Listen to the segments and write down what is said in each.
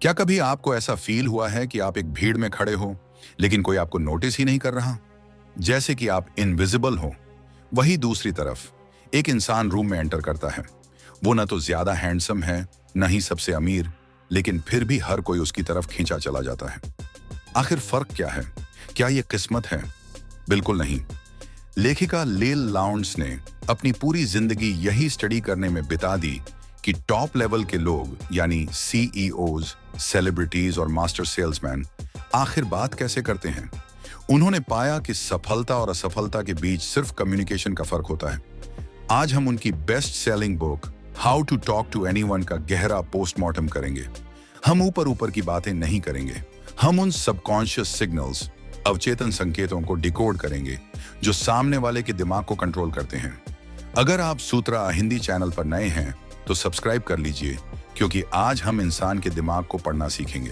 क्या कभी आपको ऐसा फील हुआ है कि आप एक भीड़ में खड़े हो लेकिन कोई आपको नोटिस ही नहीं कर रहा? जैसे कि आप इनविजिबल हो। वही दूसरी तरफ एक इंसान रूम में एंटर करता है। वो न तो ज्यादा हैंडसम है, न ही सबसे अमीर, लेकिन फिर भी हर कोई उसकी तरफ खींचा चला जाता है। आखिर फर्क क्या है? क्या ये किस्मत है? बिल्कुल नहीं। लेखिका लेल लाउंड्स ने अपनी पूरी जिंदगी यही स्टडी करने में बिता दी कि टॉप लेवल के लोग यानी सीईओज, सेलिब्रिटीज और मास्टर सेल्समैन आखिर बात कैसे करते हैं। उन्होंने पाया कि सफलता और असफलता के बीच सिर्फ कम्युनिकेशन का फर्क होता है। आज हम उनकी best selling book how to talk to anyone का गहरा पोस्टमार्टम करेंगे। हम ऊपर ऊपर की बातें नहीं करेंगे। हम उन सबकॉन्शियस सिग्नल्स, अवचेतन संकेतों को डिकोड करेंगे जो सामने वाले के दिमाग को कंट्रोल करते हैं। अगर आप सूत्रा हिंदी चैनल पर नए हैं तो सब्सक्राइब कर लीजिए, क्योंकि आज हम इंसान के दिमाग को पढ़ना सीखेंगे।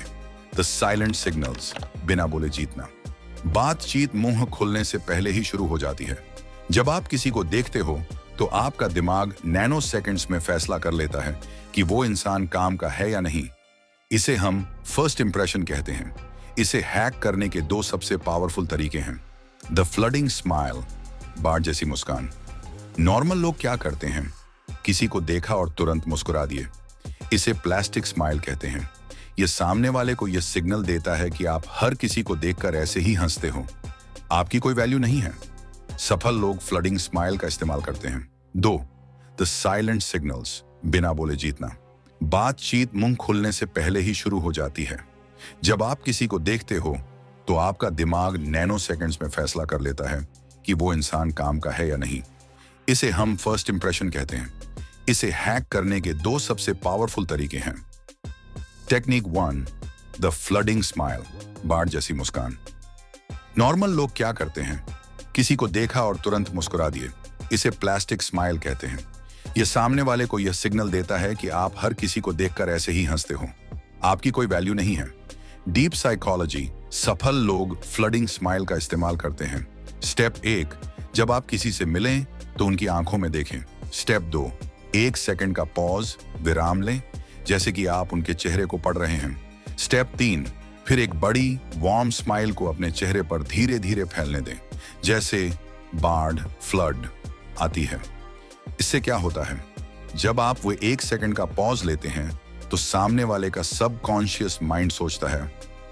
द साइलेंट सिग्नल्स, बिना बोले जीतना। बातचीत मुंह खुलने से पहले ही शुरू हो जाती है। जब आप किसी को देखते हो तो आपका दिमाग नैनो सेकंड्स में फैसला कर लेता है कि वो इंसान काम का है या नहीं। इसे हम फर्स्ट इंप्रेशन कहते हैं। इसे हैक करने के दो सबसे पावरफुल तरीके हैं। द फ्लडिंग स्माइल, बाढ़ जैसी मुस्कान। नॉर्मल लोग क्या करते हैं? किसी को देखा और तुरंत मुस्कुरा दिए। इसे प्लास्टिक स्माइल कहते हैं। यह सामने वाले को यह सिग्नल देता है कि आप हर किसी को देखकर ऐसे ही हंसते हो, आपकी कोई वैल्यू नहीं है। सफल लोग फ्लडिंग स्माइल का इस्तेमाल करते हैं। 2. द साइलेंट सिग्नल्स, बिना बोले जीतना। बातचीत मुंह खुलने से पहले ही शुरू हो जाती है। जब आप किसी को देखते हो तो आपका दिमाग नैनो सेकंड्स में फैसला कर लेता है कि वो इंसान काम का है या नहीं। इसे हम फर्स्ट इंप्रेशन कहते हैं। इसे हैक करने के दो सबसे पावरफुल तरीके हैं। टेक्निक 1, द फ्लडिंग स्माइल, बाढ़ जैसी मुस्कान। नॉर्मल लोग क्या करते हैं? किसी को देखा और तुरंत मुस्कुरा दिए। इसे प्लास्टिक स्माइल कहते हैं। यह सामने वाले को यह सिग्नल देता है कि आप हर किसी को देखकर ऐसे ही हंसते हो, आपकी कोई वैल्यू नहीं है। डीप साइकोलॉजी, सफल लोग फ्लडिंग स्माइल का इस्तेमाल करते हैं। स्टेप 1, जब आप किसी से मिलें तो उनकी आंखों में देखें। स्टेप 2, 1 सेकंड का पॉज, विराम लें, जैसे कि आप उनके चेहरे को पढ़ रहे हैं। स्टेप 3, फिर एक बड़ी वार्म स्माइल को अपने चेहरे पर धीरे धीरे फैलने दें, जैसे बाढ़, फ्लड आती है। इससे क्या होता है? जब आप वो 1 सेकंड का पॉज लेते हैं तो सामने वाले का सबकॉन्शियस माइंड सोचता है,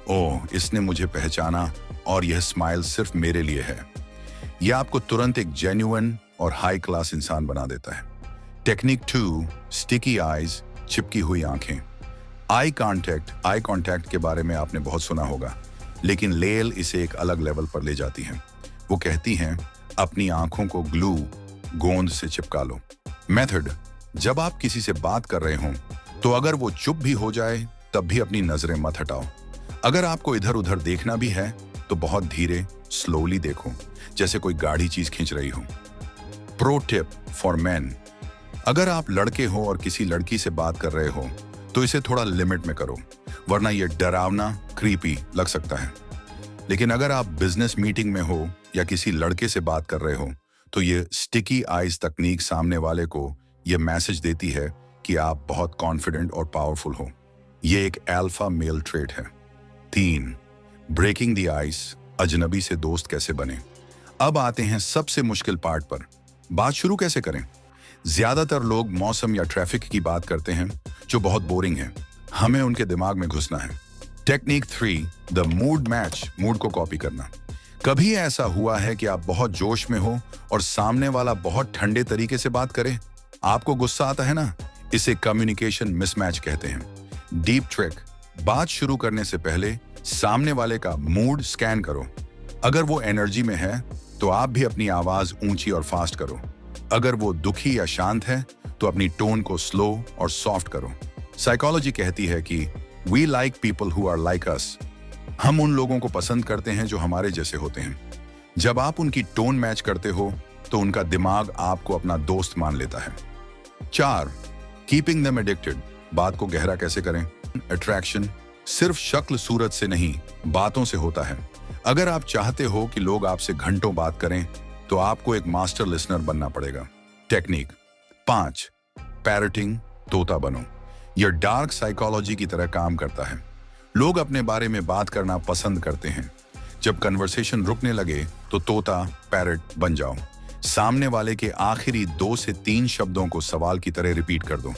ओह, इसने मुझे पहचाना और यह स्माइल सिर्फ मेरे लिए है। यह आपको तुरंत एक जेन्युइन और हाई क्लास इंसान बना देता है। टेक्निक 2, स्टिकी आईज, चिपकी हुई आंखें। आई कांटेक्ट के बारे में आपने बहुत सुना होगा, लेकिन लेल इसे एक अलग लेवल पर ले जाती हैं। वो कहती हैं, अपनी आंखों को ग्लू, गोंद से चिपका लो। मेथड, जब आप किसी से बात कर रहे हों तो अगर वो चुप भी हो जाए तब भी अपनी नजरें मत हटाओ। अगर आपको इधर उधर देखना भी है तो बहुत धीरे, स्लोली देखो, जैसे कोई गाढ़ी चीज खींच रही हो। प्रो टिप फॉर मैन, अगर आप लड़के हो और किसी लड़की से बात कर रहे हो तो इसे थोड़ा लिमिट में करो, वरना यह डरावना, क्रीपी लग सकता है। लेकिन अगर आप बिजनेस मीटिंग में हो या किसी लड़के से बात कर रहे हो तो यह स्टिकी आईज तकनीक सामने वाले को यह मैसेज देती है कि आप बहुत कॉन्फिडेंट और पावरफुल हो। यह एक अल्फा मेल ट्रेट है। 3, ब्रेकिंग द आइस, अजनबी से दोस्त कैसे बने। अब आते हैं सबसे मुश्किल पार्ट पर। बात शुरू कैसे करें? ज्यादातर लोग मौसम या ट्रैफिक की बात करते हैं, जो बहुत बोरिंग है। हमें उनके दिमाग में घुसना है। Technique 3, the mood match, mood को कॉपी करना। कभी ऐसा हुआ है कि आप बहुत जोश में हो और सामने वाला बहुत ठंडे तरीके से बात करे? आपको गुस्सा आता है ना? इसे कम्युनिकेशन मिसमैच कहते हैं। डीप ट्रिक, बात शुरू करने से पहले सामने वाले का मूड स्कैन करो। अगर वो एनर्जी में है तो आप भी अपनी आवाज ऊंची और फास्ट करो। अगर वो दुखी या शांत है तो अपनी टोन को स्लो और सॉफ्ट करो। साइकोलॉजी कहती है कि we like people who are like us. हम उन लोगों को पसंद करते हैं जो हमारे जैसे होते हैं। जब आप उनकी टोन मैच करते हो तो उनका दिमाग आपको अपना दोस्त मान लेता है। 4, कीपिंग देम एडिक्टेड, बात को गहरा कैसे करें? अट्रैक्शन सिर्फ शक्ल सूरत से नहीं, बातों से होता है। अगर आप चाहते हो कि लोग आपसे घंटों बात करें तो आपको एक मास्टर लिसनर बनना पड़ेगा। टेक्निक 5, पैरटिंग, तोता बनो। यह डार्क साइकोलॉजी की तरह काम करता है। लोग अपने बारे में बात करना पसंद करते हैं। जब कन्वर्सेशन रुकने लगे तो तोता पैरट बन जाओ। सामने वाले के आखिरी 2 से 3 शब्दों को सवाल की तरह रिपीट कर दो।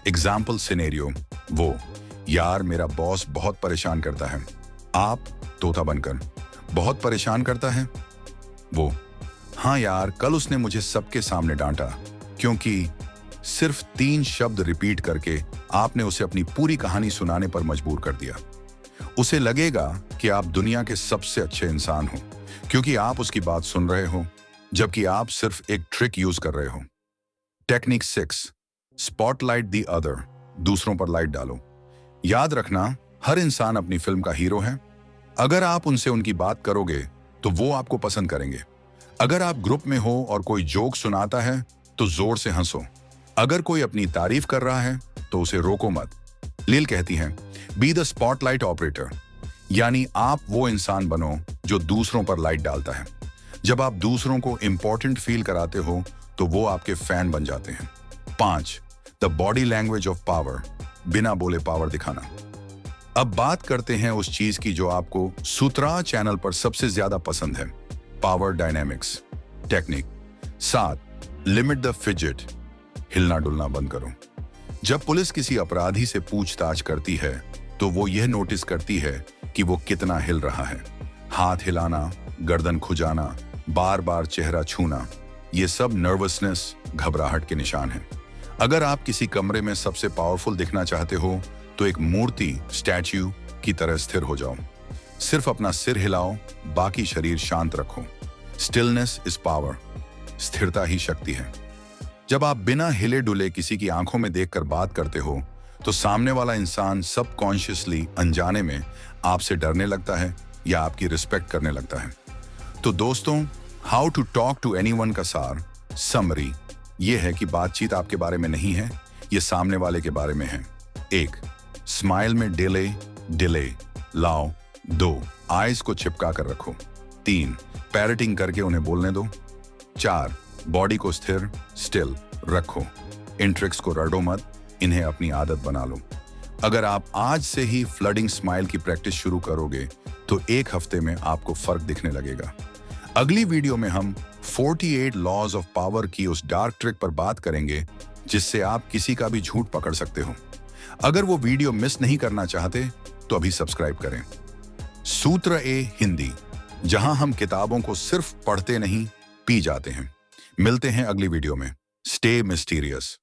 एग्जाम्पल सिनेरियो, वो, यार मेरा बॉस बहुत परेशान करता है। आप तोता बनकर, बहुत परेशान करता है? वो, हाँ यार, कल उसने मुझे सबके सामने डांटा। क्योंकि सिर्फ 3 शब्द रिपीट करके आपने उसे अपनी पूरी कहानी सुनाने पर मजबूर कर दिया। उसे लगेगा कि आप दुनिया के सबसे अच्छे इंसान हो क्योंकि आप उसकी बात सुन रहे हो, जबकि आप सिर्फ एक ट्रिक यूज कर रहे हो। टेक्निक 6, स्पॉटलाइट द अदर, दूसरों पर लाइट डालो। याद रखना, हर इंसान अपनी फिल्म का हीरो है। अगर आप उनसे उनकी बात करोगे तो वो आपको पसंद करेंगे। अगर आप ग्रुप में हो और कोई जोक सुनाता है तो जोर से हंसो। अगर कोई अपनी तारीफ कर रहा है तो उसे रोको मत। लील कहती है, बी द स्पॉटलाइट ऑपरेटर, यानी आप वो इंसान बनो जो दूसरों पर लाइट डालता है। जब आप दूसरों को इंपॉर्टेंट फील कराते हो तो वो आपके फैन बन जाते हैं। 5, the body language of power, बिना बोले पावर दिखाना। अब बात करते हैं उस चीज की जो आपको सूत्रा चैनल पर सबसे ज्यादा पसंद है, power dynamics. Technique 7, limit the fidget, हिलना डुलना बंद करो। जब पुलिस किसी अपराधी से पूछताछ करती है तो वो यह नोटिस करती है कि वो कितना हिल रहा है। हाथ हिलाना, गर्दन खुजाना, बार बार चेहरा छूना, ये सब नर्वसनेस, घबराहट के निशान हैं। अगर आप किसी कमरे में सबसे पावरफुल दिखना चाहते हो तो एक मूर्ति, स्टैच्यू की तरह स्थिर हो जाओ। सिर्फ अपना सिर हिलाओ, बाकी शरीर शांत रखो। स्टिलनेस इज पावर, स्थिरता ही शक्ति है। जब आप बिना हिले डुले किसी की आंखों में देखकर बात करते हो तो सामने वाला इंसान सबकॉन्शियसली अनजाने में आपसे डरने लगता है या आपकी रिस्पेक्ट करने लगता है। तो दोस्तों, how to talk to anyone का सार, समरी, ये है कि बातचीत आपके बारे में नहीं है, ये सामने वाले के बारे में है। 1, स्माइल में डिले लाओ। 2, आईज को चिपका कर रखो। 3, पैरटिंग करके उन्हें बोलने दो। 4, बॉडी को स्टिल रखो। इन ट्रिक्स को रटो मत, इन्हें अपनी आदत बना लो। अगर आप आज से ही फ्लडिंग स्माइल की प्रैक्टिस शुरू करोगे तो 1 हफ्ते में आपको फर्क दिखने लगेगा। अगली वीडियो में हम 48 लॉज ऑफ पावर की उस डार्क ट्रिक पर बात करेंगे जिससे आप किसी का भी झूठ पकड़ सकते हो। अगर वो वीडियो मिस नहीं करना चाहते तो अभी सब्सक्राइब करें। सूत्र ए हिंदी, जहां हम किताबों को सिर्फ पढ़ते नहीं, पी जाते हैं। मिलते हैं अगली वीडियो में। Stay mysterious.